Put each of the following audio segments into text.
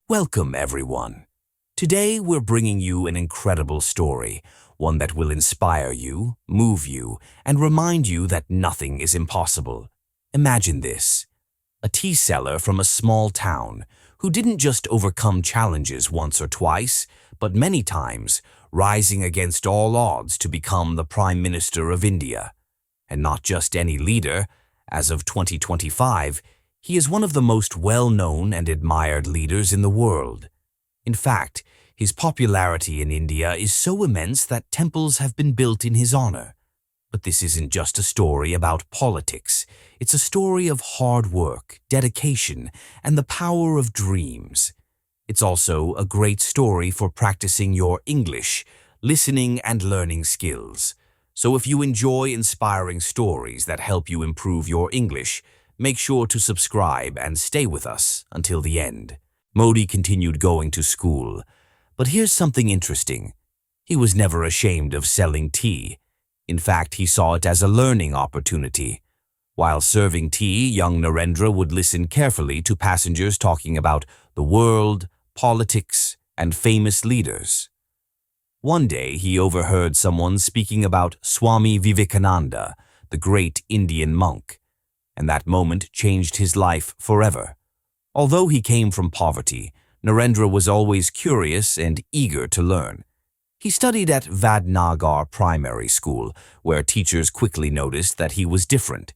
Welcome, everyone. Today, we're bringing you an incredible story, one that will inspire you, move you, and remind you that nothing is impossible. Imagine this: a tea seller from a small town who didn't just overcome challenges once or twice, but many times, rising against all odds to become the Prime Minister of India. And not just any leader. As of 2025, he is one of the most well-known and admired leaders in the world. In fact, his popularity in India is so immense that temples have been built in his honor. But this isn't just a story about politics. It's a story of hard work, dedication, and the power of dreams. It's also a great story for practicing your English, listening, and learning skills. So if you enjoy inspiring stories that help you improve your English, make sure to subscribe and stay with us until the end. Modi continued going to school. But here's something interesting. He was never ashamed of selling tea. In fact, he saw it as a learning opportunity. While serving tea, young Narendra would listen carefully to passengers talking about the world, politics, and famous leaders. One day, he overheard someone speaking about Swami Vivekananda, the great Indian monk, and that moment changed his life forever. Although he came from poverty, Narendra was always curious and eager to learn. He studied at Vadnagar Primary School, where teachers quickly noticed that he was different.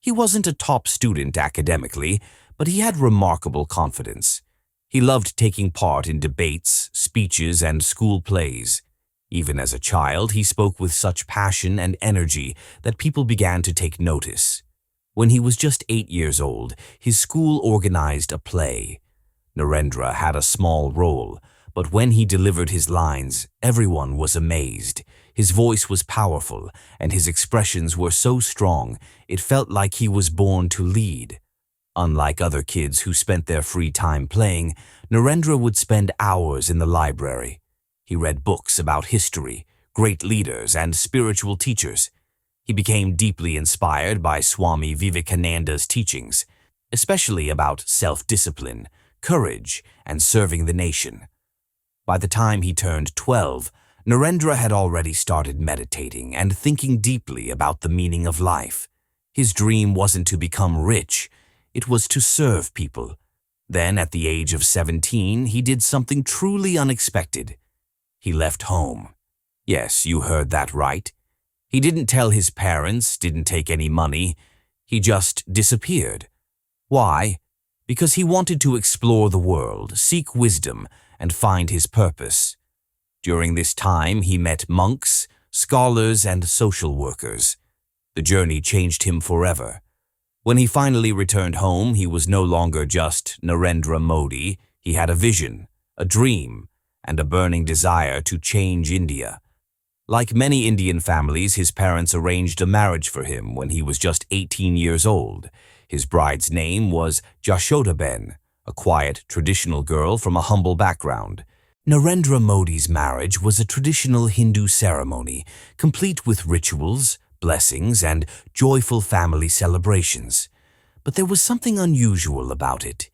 He wasn't a top student academically, but he had remarkable confidence. He loved taking part in debates, speeches, and school plays. Even as a child, he spoke with such passion and energy that people began to take notice. When he was just 8 years old, his school organized a play. Narendra had a small role, but when he delivered his lines, everyone was amazed. His voice was powerful, and his expressions were so strong, it felt like he was born to lead. Unlike other kids who spent their free time playing, Narendra would spend hours in the library. He read books about history, great leaders, and spiritual teachers. He became deeply inspired by Swami Vivekananda's teachings, especially about self-discipline, courage, and serving the nation. By the time he turned 12, Narendra had already started meditating and thinking deeply about the meaning of life. His dream wasn't to become rich, it was to serve people. Then, at the age of 17, he did something truly unexpected. He left home. Yes, you heard that right. He didn't tell his parents, didn't take any money. He just disappeared. Why? Because he wanted to explore the world, seek wisdom, and find his purpose. During this time, he met monks, scholars, and social workers. The journey changed him forever. When he finally returned home, he was no longer just Narendra Modi. He had a vision, a dream, and a burning desire to change India. Like many Indian families, his parents arranged a marriage for him when he was just 18 years old. His bride's name was Jashodaben, a quiet, traditional girl from a humble background. Narendra Modi's marriage was a traditional Hindu ceremony, complete with rituals, blessings, and joyful family celebrations. But there was something unusual about it.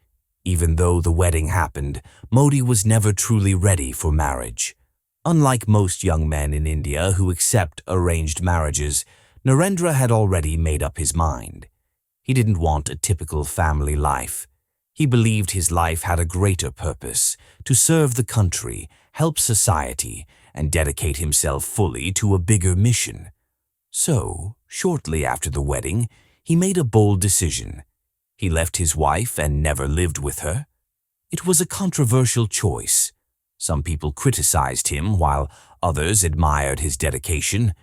Even though the wedding happened, Modi was never truly ready for marriage. Unlike most young men in India who accept arranged marriages, Narendra had already made up his mind. He didn't want a typical family life. He believed his life had a greater purpose, to serve the country, help society, and dedicate himself fully to a bigger mission. So, shortly after the wedding, he made a bold decision. He left his wife and never lived with her. It was a controversial choice. Some people criticized him, while others admired his dedication.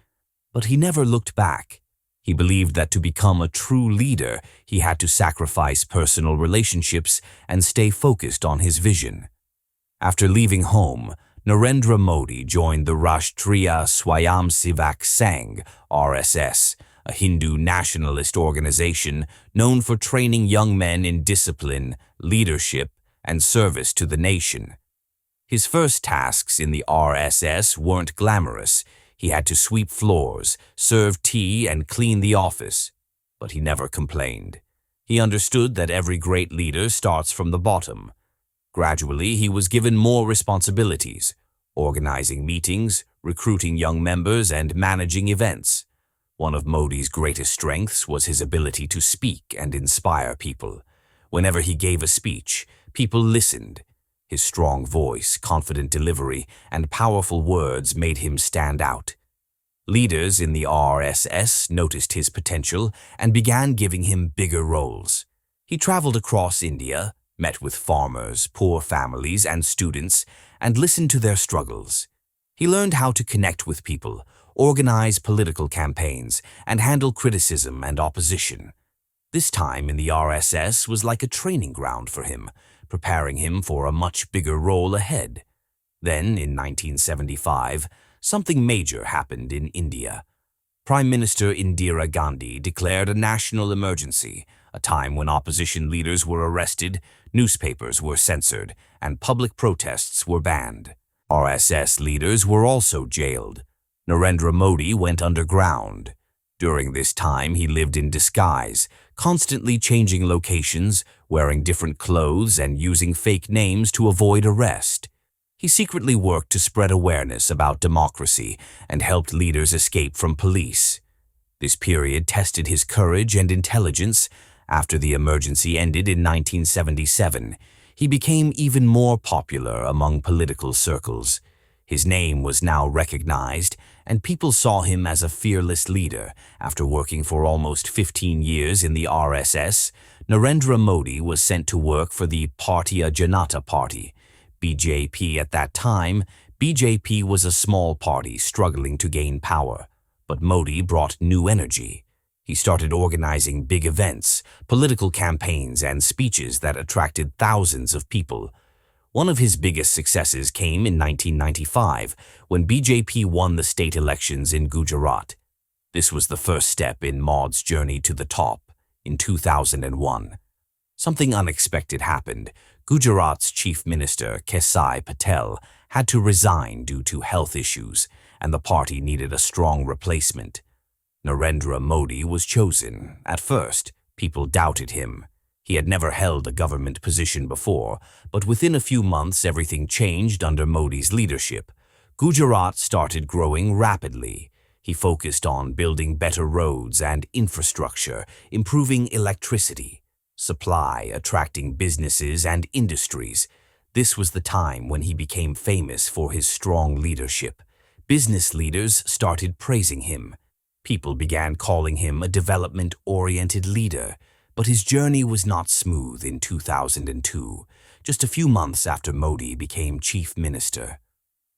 But he never looked back. He believed that to become a true leader, he had to sacrifice personal relationships and stay focused on his vision. After leaving home, Narendra Modi joined the Rashtriya Swayamsevak Sangh, RSS, a Hindu nationalist organization known for training young men in discipline, leadership, and service to the nation. His first tasks in the RSS weren't glamorous. He had to sweep floors, serve tea, and clean the office. But he never complained. He understood that every great leader starts from the bottom. Gradually, he was given more responsibilities, organizing meetings, recruiting young members, and managing events. One of Modi's greatest strengths was his ability to speak and inspire people. Whenever he gave a speech, people listened. His strong voice, confident delivery, and powerful words made him stand out. Leaders in the RSS noticed his potential and began giving him bigger roles. He traveled across India, met with farmers, poor families, and students, and listened to their struggles. He learned how to connect with people, organize political campaigns, and handle criticism and opposition. This time in the RSS was like a training ground for him, preparing him for a much bigger role ahead. Then, in 1975, something major happened in India. Prime Minister Indira Gandhi declared a national emergency, a time when opposition leaders were arrested, newspapers were censored, and public protests were banned. RSS leaders were also jailed. Narendra Modi went underground. During this time, he lived in disguise, constantly changing locations, wearing different clothes, and using fake names to avoid arrest. He secretly worked to spread awareness about democracy and helped leaders escape from police. This period tested his courage and intelligence. After the emergency ended in 1977, he became even more popular among political circles. His name was now recognized, and people saw him as a fearless leader. After working for almost 15 years in the RSS, Narendra Modi was sent to work for the Bharatiya Janata Party, BJP. At that time, BJP was a small party struggling to gain power, but Modi brought new energy. He started organizing big events, political campaigns, and speeches that attracted thousands of people. One of his biggest successes came in 1995 when BJP won the state elections in Gujarat. This was the first step in Modi's journey to the top. In 2001, something unexpected happened. Gujarat's chief minister, Kesai Patel, had to resign due to health issues, and the party needed a strong replacement. Narendra Modi was chosen. At first, people doubted him. He had never held a government position before, but within a few months everything changed under Modi's leadership. Gujarat started growing rapidly. He focused on building better roads and infrastructure, improving electricity supply, attracting businesses and industries. This was the time when he became famous for his strong leadership. Business leaders started praising him. People began calling him a development-oriented leader. But his journey was not smooth in 2002, just a few months after Modi became chief minister.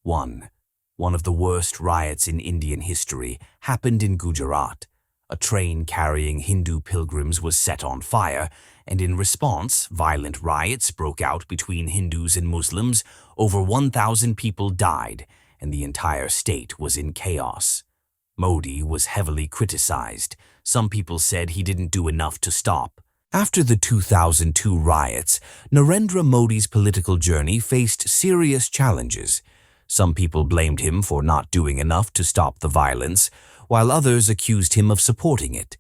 One of the worst riots in Indian history happened in Gujarat. A train carrying Hindu pilgrims was set on fire, and in response, violent riots broke out between Hindus and Muslims. Over 1,000 people died, and the entire state was in chaos. Modi was heavily criticized. Some people said he didn't do enough to stop. After the 2002 riots, Narendra Modi's political journey faced serious challenges. Some people blamed him for not doing enough to stop the violence, while others accused him of supporting it.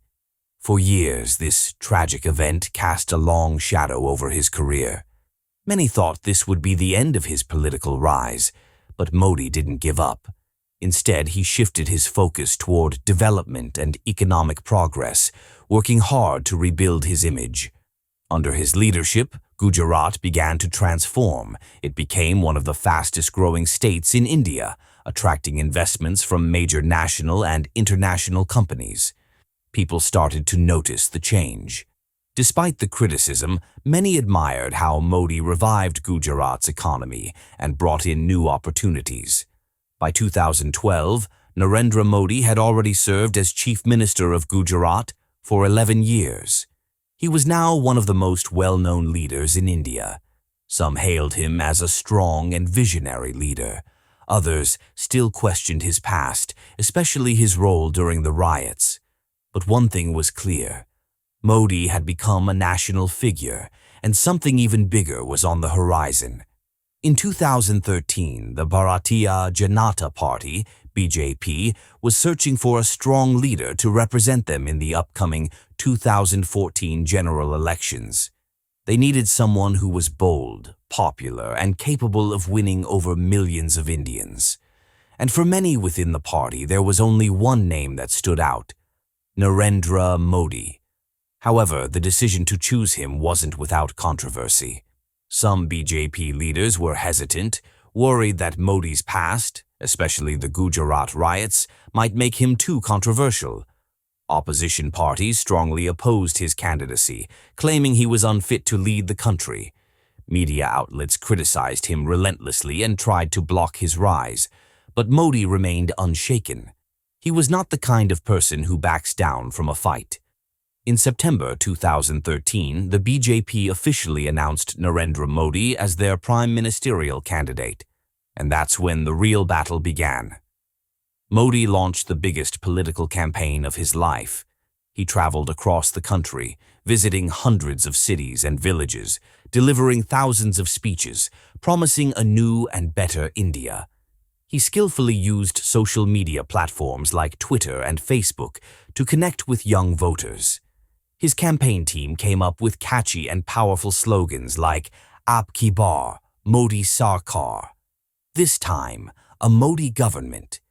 For years, this tragic event cast a long shadow over his career. Many thought this would be the end of his political rise, but Modi didn't give up. Instead, he shifted his focus toward development and economic progress, working hard to rebuild his image. Under his leadership, Gujarat began to transform. It became one of the fastest-growing states in India, attracting investments from major national and international companies. People started to notice the change. Despite the criticism, many admired how Modi revived Gujarat's economy and brought in new opportunities. By 2012, Narendra Modi had already served as Chief Minister of Gujarat for 11 years. He was now one of the most well-known leaders in India. Some hailed him as a strong and visionary leader. Others still questioned his past, especially his role during the riots. But one thing was clear. Modi had become a national figure, and something even bigger was on the horizon. In 2013, the Bharatiya Janata Party, BJP, was searching for a strong leader to represent them in the upcoming 2014 general elections. They needed someone who was bold, popular, and capable of winning over millions of Indians. And for many within the party, there was only one name that stood out: Narendra Modi. However, the decision to choose him wasn't without controversy. Some BJP leaders were hesitant, worried that Modi's past, especially the Gujarat riots, might make him too controversial. Opposition parties strongly opposed his candidacy, claiming he was unfit to lead the country. Media outlets criticized him relentlessly and tried to block his rise, but Modi remained unshaken. He was not the kind of person who backs down from a fight. In September 2013, the BJP officially announced Narendra Modi as their prime ministerial candidate, and that's when the real battle began. Modi launched the biggest political campaign of his life. He traveled across the country, visiting hundreds of cities and villages, delivering thousands of speeches, promising a new and better India. He skillfully used social media platforms like Twitter and Facebook to connect with young voters. His campaign team came up with catchy and powerful slogans like "Aap ki Baar, Modi Sarkar." This time, a Modi government.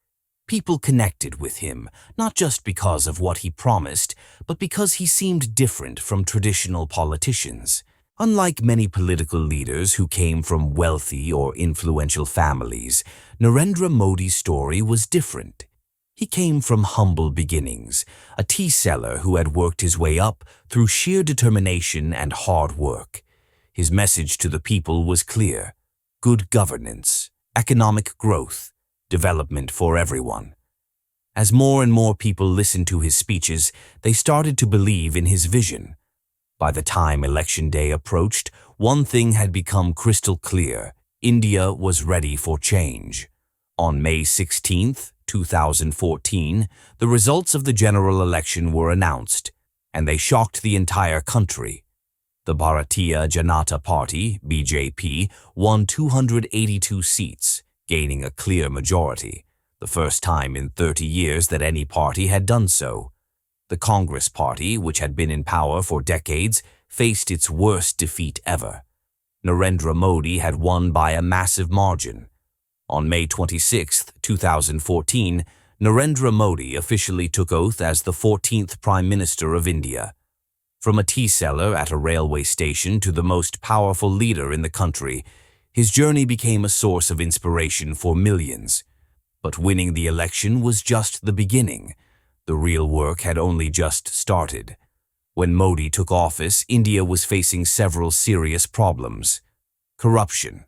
People connected with him, not just because of what he promised, but because he seemed different from traditional politicians. Unlike many political leaders who came from wealthy or influential families, Narendra Modi's story was different. He came from humble beginnings, a tea seller who had worked his way up through sheer determination and hard work. His message to the people was clear: good governance, economic growth, development for everyone. As more and more people listened to his speeches, they started to believe in his vision. By the time election day approached, one thing had become crystal clear: India was ready for change. On May 16, 2014, the results of the general election were announced, and they shocked the entire country. The Bharatiya Janata Party, BJP, won 282 seats, gaining a clear majority, the first time in 30 years that any party had done so. The Congress Party, which had been in power for decades, faced its worst defeat ever. Narendra Modi had won by a massive margin. On May 26, 2014, Narendra Modi officially took oath as the 14th Prime Minister of India. From a tea seller at a railway station to the most powerful leader in the country, his journey became a source of inspiration for millions. But winning the election was just the beginning. The real work had only just started. When Modi took office, India was facing several serious problems. Corruption.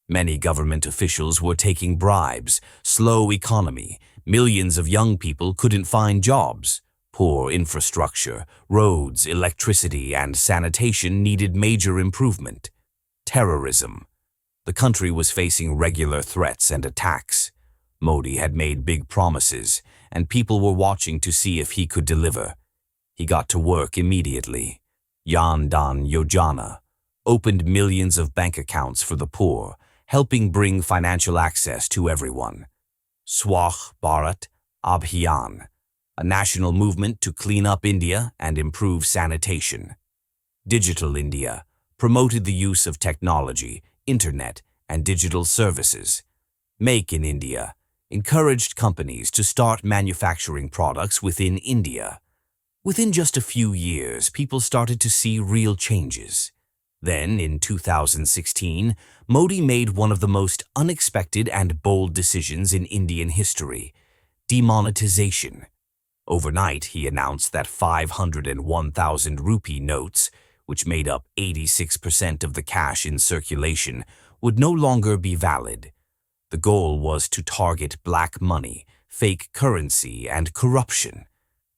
Many government officials were taking bribes, slow economy, millions of young people couldn't find jobs. Poor infrastructure, roads, electricity, and sanitation needed major improvement. Terrorism. The country was facing regular threats and attacks. Modi had made big promises, and people were watching to see if he could deliver. He got to work immediately. Jan Dhan Yojana opened millions of bank accounts for the poor, helping bring financial access to everyone. Swachh Bharat Abhiyan, a national movement to clean up India and improve sanitation. Digital India promoted the use of technology, internet, and digital services. Make in India encouraged companies to start manufacturing products within India. Within just a few years, people started to see real changes. Then, in 2016, Modi made one of the most unexpected and bold decisions in Indian history: demonetization. Overnight, he announced that 501,000 rupee notes, which made up 86% of the cash in circulation, would no longer be valid. The goal was to target black money, fake currency, and corruption.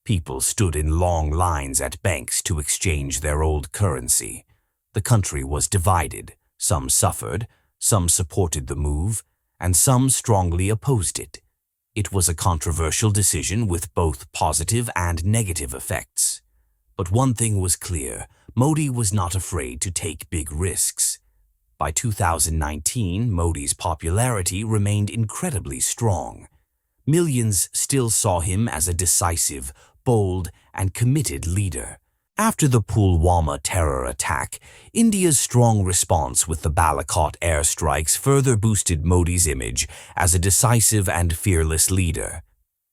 People stood in long lines at banks to exchange their old currency. The country was divided. Some suffered, some supported the move, and some strongly opposed it. It was a controversial decision with both positive and negative effects. But one thing was clear: Modi was not afraid to take big risks. By 2019, Modi's popularity remained incredibly strong. Millions still saw him as a decisive, bold, and committed leader. After the Pulwama terror attack, India's strong response with the Balakot airstrikes further boosted Modi's image as a decisive and fearless leader.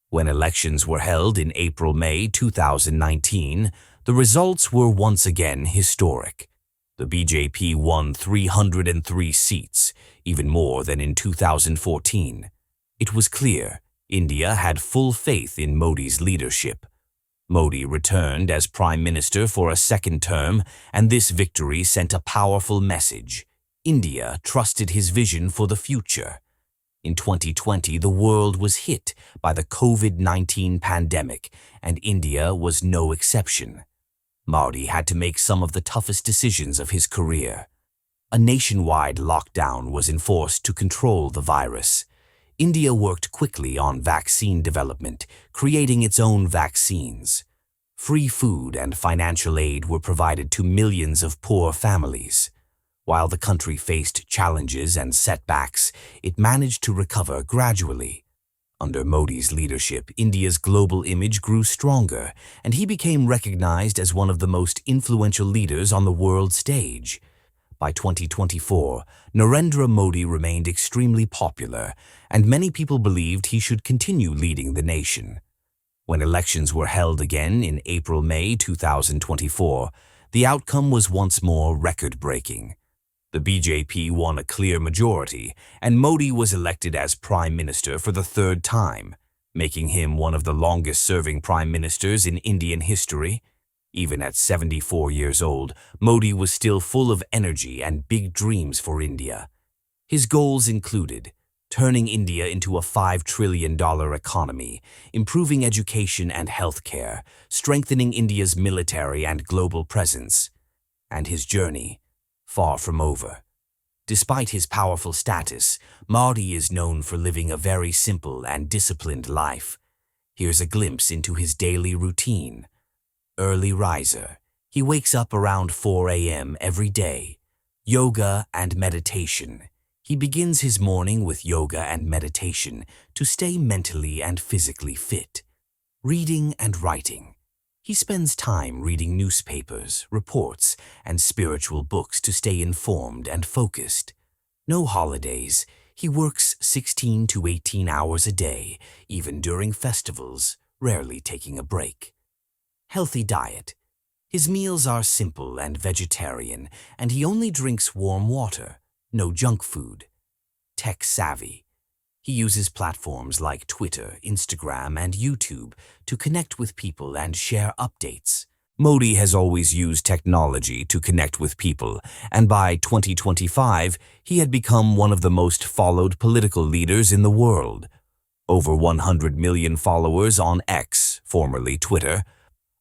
When elections were held in April-May 2019, the results were once again historic. The BJP won 303 seats, even more than in 2014. It was clear India had full faith in Modi's leadership. Modi returned as Prime Minister for a second term, and this victory sent a powerful message. India trusted his vision for the future. In 2020, the world was hit by the COVID-19 pandemic, and India was no exception. Modi had to make some of the toughest decisions of his career. A nationwide lockdown was enforced to control the virus. India worked quickly on vaccine development, creating its own vaccines. Free food and financial aid were provided to millions of poor families. While the country faced challenges and setbacks, it managed to recover gradually. Under Modi's leadership, India's global image grew stronger, and he became recognized as one of the most influential leaders on the world stage. By 2024, Narendra Modi remained extremely popular, and many people believed he should continue leading the nation. When elections were held again in April-May 2024, the outcome was once more record-breaking. The BJP won a clear majority, and Modi was elected as Prime Minister for the third time, making him one of the longest-serving Prime Ministers in Indian history. Even at 74 years old, Modi was still full of energy and big dreams for India. His goals included turning India into a $5 trillion economy, improving education and healthcare, strengthening India's military and global presence. And his journey, far from over. Despite his powerful status, Modi is known for living a very simple and disciplined life. Here's a glimpse into his daily routine. Early riser. He wakes up around 4 a.m. every day. Yoga and meditation. He begins his morning with yoga and meditation to stay mentally and physically fit. Reading and writing. He spends time reading newspapers, reports, and spiritual books to stay informed and focused. No holidays. He works 16 to 18 hours a day, even during festivals, rarely taking a break. Healthy diet. His meals are simple and vegetarian, and he only drinks warm water, no junk food. Tech savvy. He uses platforms like Twitter, Instagram, and YouTube to connect with people and share updates. Modi has always used technology to connect with people, and by 2025, he had become one of the most followed political leaders in the world. Over 100 million followers on X, formerly Twitter,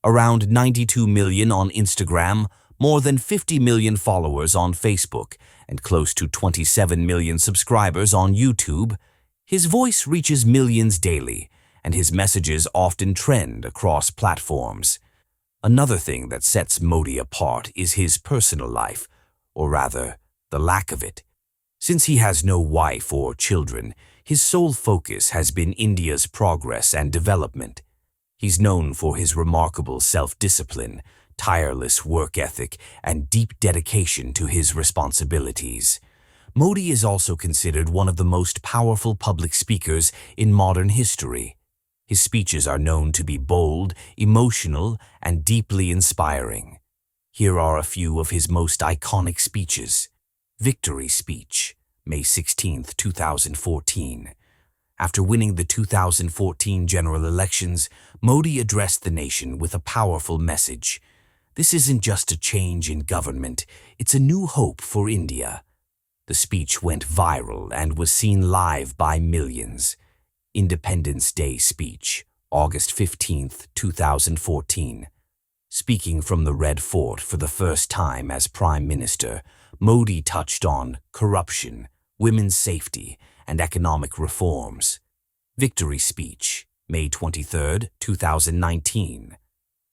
around 92 million on Instagram, more than 50 million followers on Facebook, and close to 27 million subscribers on YouTube. His voice reaches millions daily, and his messages often trend across platforms. Another thing that sets Modi apart is his personal life, or rather, the lack of it. Since he has no wife or children, his sole focus has been India's progress and development. He's known for his remarkable self-discipline, tireless work ethic, and deep dedication to his responsibilities. Modi is also considered one of the most powerful public speakers in modern history. His speeches are known to be bold, emotional, and deeply inspiring. Here are a few of his most iconic speeches. Victory Speech, May 16, 2014. After winning the 2014 general elections, Modi addressed the nation with a powerful message. This isn't just a change in government, it's a new hope for India. The speech went viral and was seen live by millions. Independence Day Speech, August 15, 2014. Speaking from the Red Fort for the first time as Prime Minister, Modi touched on corruption, women's safety, and economic reforms. Victory Speech, May 23, 2019.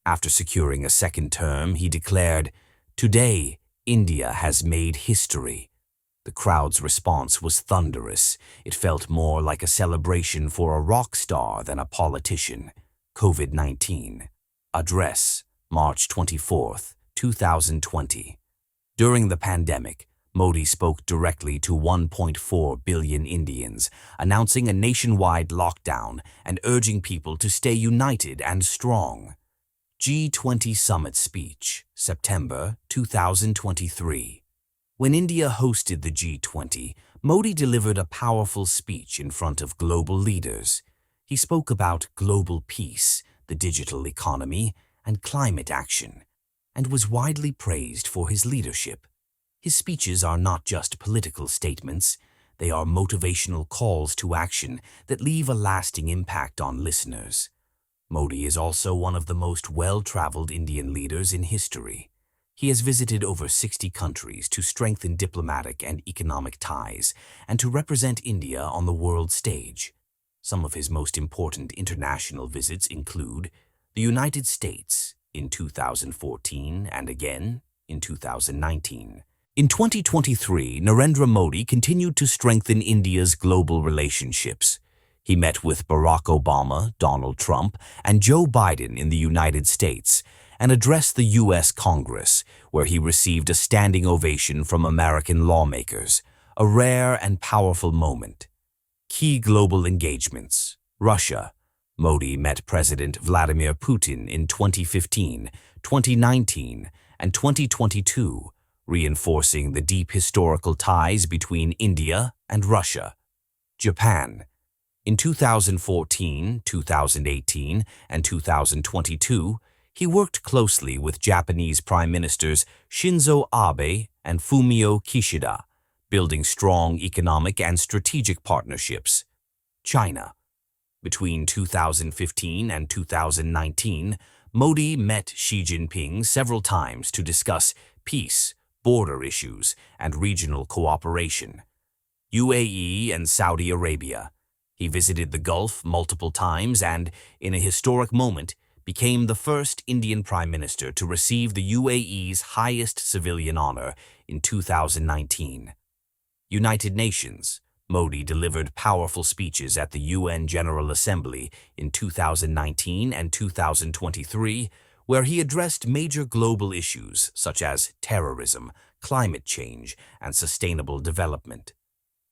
After securing a second term, he declared, "Today, India has made history." The crowd's response was thunderous. It felt more like a celebration for a rock star than a politician. COVID-19. Address, March 24, 2020. During the pandemic, Modi spoke directly to 1.4 billion Indians, announcing a nationwide lockdown and urging people to stay united and strong. G20 Summit Speech, September 2023. When India hosted the G20, Modi delivered a powerful speech in front of global leaders. He spoke about global peace, the digital economy, and climate action, and was widely praised for his leadership. His speeches are not just political statements, they are motivational calls to action that leave a lasting impact on listeners. Modi is also one of the most well-traveled Indian leaders in history. He has visited over 60 countries to strengthen diplomatic and economic ties and to represent India on the world stage. Some of his most important international visits include the United States in 2014 and again in 2019. In 2023, Narendra Modi continued to strengthen India's global relationships. He met with Barack Obama, Donald Trump, and Joe Biden in the United States and addressed the U.S. Congress, where he received a standing ovation from American lawmakers, a rare and powerful moment. Key global engagements. Russia. Modi met President Vladimir Putin in 2015, 2019, and 2022, reinforcing the deep historical ties between India and Russia. Japan. In 2014, 2018, and 2022, he worked closely with Japanese Prime Ministers Shinzo Abe and Fumio Kishida, building strong economic and strategic partnerships. China. Between 2015 and 2019, Modi met Xi Jinping several times to discuss peace, border issues, and regional cooperation. UAE and Saudi Arabia. He visited the Gulf multiple times and, in a historic moment, became the first Indian Prime Minister to receive the UAE's highest civilian honor in 2019. United Nations. Modi delivered powerful speeches at the UN General Assembly in 2019 and 2023, where he addressed major global issues such as terrorism, climate change, and sustainable development.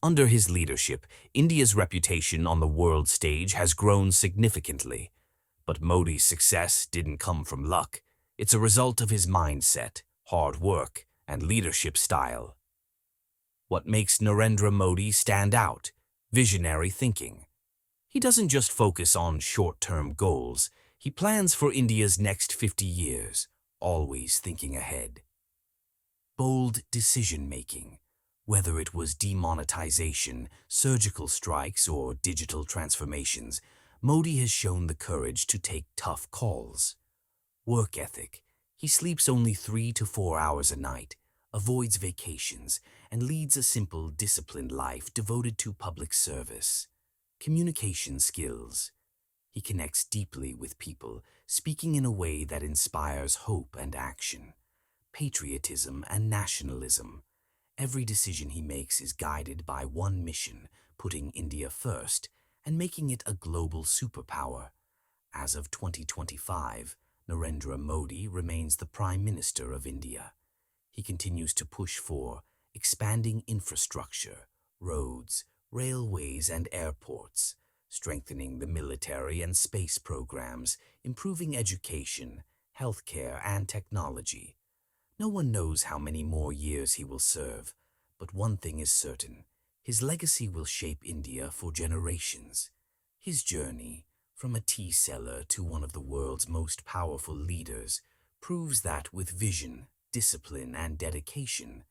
Under his leadership, India's reputation on the world stage has grown significantly. But Modi's success didn't come from luck. It's a result of his mindset, hard work, and leadership style. What makes Narendra Modi stand out? Visionary thinking. He doesn't just focus on short-term goals. He plans for India's next 50 years, always thinking ahead. Bold decision-making. Whether it was demonetization, surgical strikes, or digital transformations, Modi has shown the courage to take tough calls. Work ethic. He sleeps only 3 to 4 hours a night, avoids vacations, and leads a simple, disciplined life devoted to public service. Communication skills. He connects deeply with people, speaking in a way that inspires hope and action. Patriotism and nationalism. Every decision he makes is guided by one mission, putting India first and making it a global superpower. As of 2025, Narendra Modi remains the Prime Minister of India. He continues to push for expanding infrastructure, roads, railways, and airports, strengthening the military and space programs, improving education, healthcare, and technology. No one knows how many more years he will serve, but one thing is certain: his legacy will shape India for generations. His journey, from a tea seller to one of the world's most powerful leaders, proves that with vision, discipline, and dedication,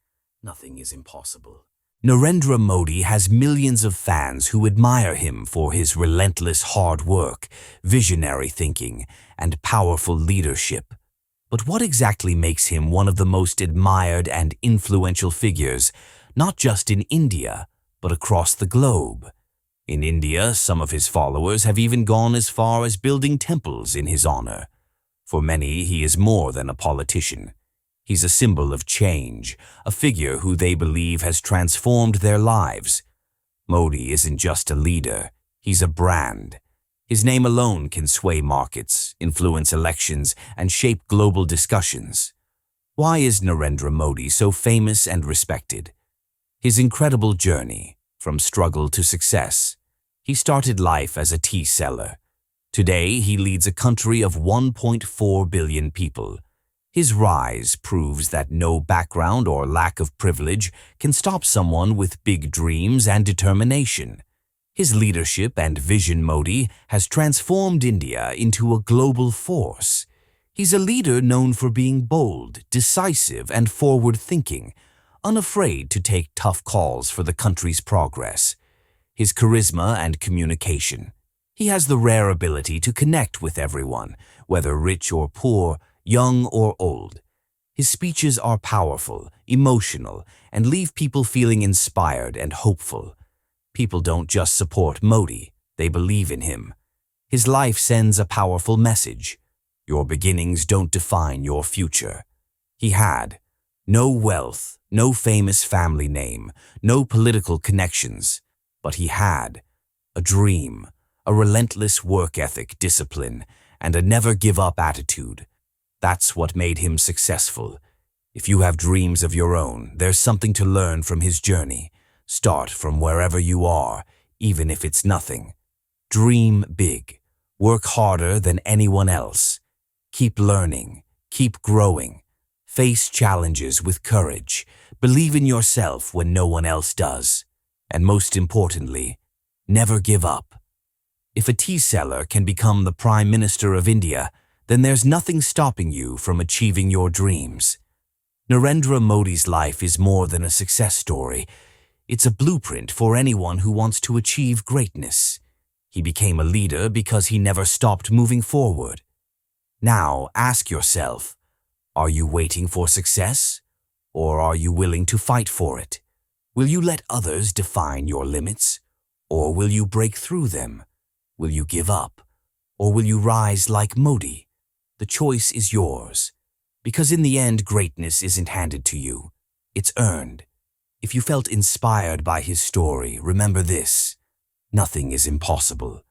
nothing is impossible. Narendra Modi has millions of fans who admire him for his relentless hard work, visionary thinking, and powerful leadership. But what exactly makes him one of the most admired and influential figures, not just in India, but across the globe? In India, some of his followers have even gone as far as building temples in his honor. For many, he is more than a politician. He's a symbol of change, a figure who they believe has transformed their lives. Modi isn't just a leader, he's a brand. His name alone can sway markets, influence elections, and shape global discussions. Why is Narendra Modi so famous and respected? His incredible journey, from struggle to success. He started life as a tea seller. Today, he leads a country of 1.4 billion people. His rise proves that no background or lack of privilege can stop someone with big dreams and determination. His leadership and vision, Modi, has transformed India into a global force. He's a leader known for being bold, decisive, and forward-thinking, unafraid to take tough calls for the country's progress. His charisma and communication. He has the rare ability to connect with everyone, whether rich or poor, young or old. His speeches are powerful, emotional, and leave people feeling inspired and hopeful. People don't just support Modi, they believe in him. His life sends a powerful message. Your beginnings don't define your future. He had no wealth, no famous family name, no political connections, but he had a dream, a relentless work ethic, discipline, and a never-give-up attitude. That's what made him successful. If you have dreams of your own, there's something to learn from his journey. Start from wherever you are, even if it's nothing. Dream big. Work harder than anyone else. Keep learning. Keep growing. Face challenges with courage. Believe in yourself when no one else does. And most importantly, never give up. If a tea seller can become the Prime Minister of India, then there's nothing stopping you from achieving your dreams. Narendra Modi's life is more than a success story. It's a blueprint for anyone who wants to achieve greatness. He became a leader because he never stopped moving forward. Now, ask yourself, are you waiting for success? Or are you willing to fight for it? Will you let others define your limits? Or will you break through them? Will you give up? Or will you rise like Modi? The choice is yours. Because in the end, greatness isn't handed to you. It's earned. If you felt inspired by his story, remember this: nothing is impossible.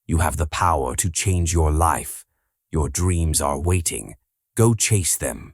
You have the power to change your life. Your dreams are waiting. Go chase them.